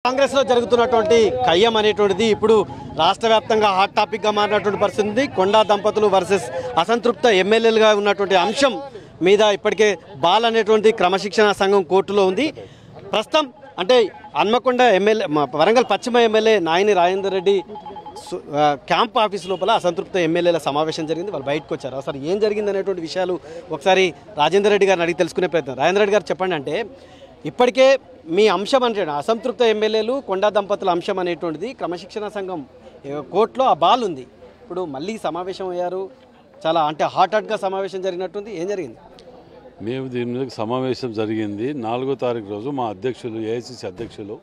కాంగ్రెస్ లో జరుగుతున్నటువంటి కయ్యం అనేటువంటిది ఇప్పుడు రాష్ట్ర వ్యాప్తంగా హాట్ టాపిక్ గా మారినటువంటి పరిస్థితి ఉంది. కొండా దంపతులు వర్సెస్ అసంతృప్త ఎమ్మెల్యేలుగా ఉన్నటువంటి అంశం మీద ఇప్పటికే బాల్ అనేటువంటి క్రమశిక్షణ సంఘం కోర్టులో ఉంది. ప్రస్తుతం అంటే హన్మకొండ ఎమ్మెల్యే వరంగల్ పశ్చిమ MLA Nayani Rajender Reddy camp office లోపల అసంతృప్త ఎమ్మెల్యేల సమావేశం జరిగింది. వాళ్ళు బయటకు వచ్చారు. అసలు ఏం జరిగింది అనేటువంటి విషయాలు ఒకసారి రాజేందర్ రెడ్డి గారిని అడిగి తెలుసుకునే ప్రయత్నం. రాజేందర్ రెడ్డి గారు చెప్పండి. అంటే ఇప్పటికే మీ అంశం అంటే అసంతృప్త ఎమ్మెల్యేలు కొండా దంపతుల అంశం అనేటువంటిది క్రమశిక్షణ సంఘం కోర్టులో ఆ బాల్ ఉంది. ఇప్పుడు మళ్ళీ సమావేశం అయ్యారు. చాలా అంటే హాట్గా సమావేశం జరిగినట్టుంది. ఏం జరిగింది? మేము దీని మీద సమావేశం జరిగింది 4వ తారీఖు రోజు. మా అధ్యక్షులు ఏఐసిసి అధ్యక్షులు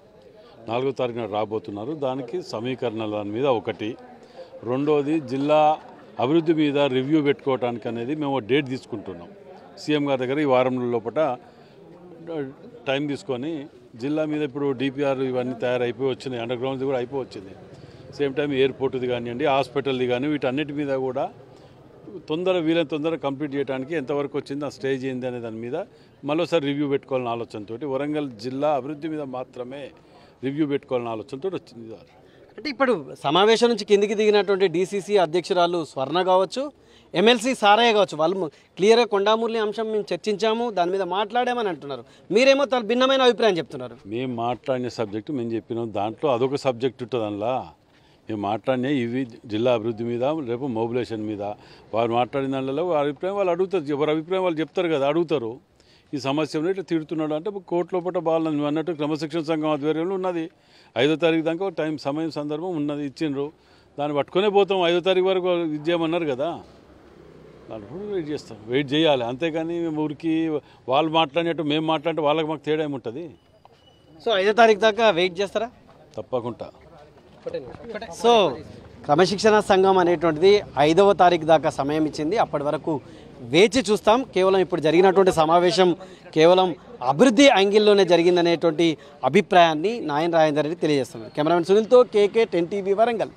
4వ తారీఖున రాబోతున్నారు. దానికి సమీకరణల దాని మీద ఒకటి, రెండోది జిల్లా అభివృద్ధి మీద రివ్యూ పెట్టుకోవడానికి అనేది మేము డేట్ తీసుకుంటున్నాం. సీఎం గారి దగ్గర ఈ వారం లోపల టైం తీసుకొని జిల్లా మీద ఇప్పుడు డిపిఆర్ ఇవన్నీ తయారైపోయి వచ్చినాయి. అండర్ గ్రౌండ్ది కూడా అయిపోయి వచ్చింది. సేమ్ టైం ఎయిర్పోర్ట్ది కానివ్వండి, హాస్పిటల్ది కానీ వీటన్నిటి మీద కూడా వీలైన తొందర కంప్లీట్ చేయడానికి ఎంతవరకు వచ్చింది, ఆ స్టేజ్ ఏంది అనే దాని మీద మరోసారి రివ్యూ పెట్టుకోవాలని ఆలోచనతో వరంగల్ జిల్లా అభివృద్ధి మీద మాత్రమే రివ్యూ పెట్టుకోవాలని ఆలోచనతో వచ్చింది. అంటే ఇప్పుడు సమావేశం నుంచి కిందికి దిగినటువంటి డీసీసీ అధ్యక్షురాలు స్వర్ణ కావచ్చు, ఎమ్మెల్సీ సారయ్య కావచ్చు, వాళ్ళు క్లియర్గా కొండామురళి అంశం మేము చర్చించాము, దాని మీద మాట్లాడామని అంటున్నారు. మీరేమో భిన్నమైన అభిప్రాయం చెప్తున్నారు. మేము మాట్లాడిన సబ్జెక్టు మేము చెప్పినాం. దాంట్లో అదొక సబ్జెక్ట్ ఉంటుంది. అందులో మేము మాట్లాడినా ఇవి జిల్లా అభివృద్ధి మీద, రేపు మొబిలైజేషన్ మీద వారు మాట్లాడిన దానిలో వారి అభిప్రాయం వాళ్ళు అడుగుతారు. ఎవరి అభిప్రాయం వాళ్ళు చెప్తారు కదా, అడుగుతారు. ఈ సమస్యను ఇట్లా తిడుతున్నాడు అంటే కోర్టు లోపల బాగా అన్నట్టు క్రమశిక్షణ సంఘం ఆధ్వర్యంలో ఉన్నది. 5వ తారీఖు దాకా సమయం సందర్భం ఉన్నది, ఇచ్చిండ్రు. దాన్ని పట్టుకునే పోతాం. 5వ తారీఖు వరకు ఇది చేయమన్నారు కదా, దాంట్లో వెయిట్ చేస్తాం. వెయిట్ చేయాలి, అంతేగాని ఊరికి వాళ్ళు మాట్లాడినట్టు మేము మాట్లాడితే వాళ్ళకి మాకు తేడా ఏముంటుంది. సో 5వ తారీఖు దాకా వెయిట్ చేస్తారా? తప్పకుండా. సో క్రమశిక్షణ సంఘం అనేటువంటిది 5వ తారీఖు దాకా సమయం ఇచ్చింది. అప్పటి వరకు వేచి చూస్తాం. కేవలం ఇప్పుడు జరిగినటువంటి సమావేశం కేవలం అభివృద్ధి యాంగిల్లోనే జరిగిందనేటువంటి అభిప్రాయాన్ని నాయని రాజేందర్ రెడ్డి తెలియజేస్తున్నారు. కెమెరామెన్ సునీల్తో కేకే 10 టీవీ వరంగల్.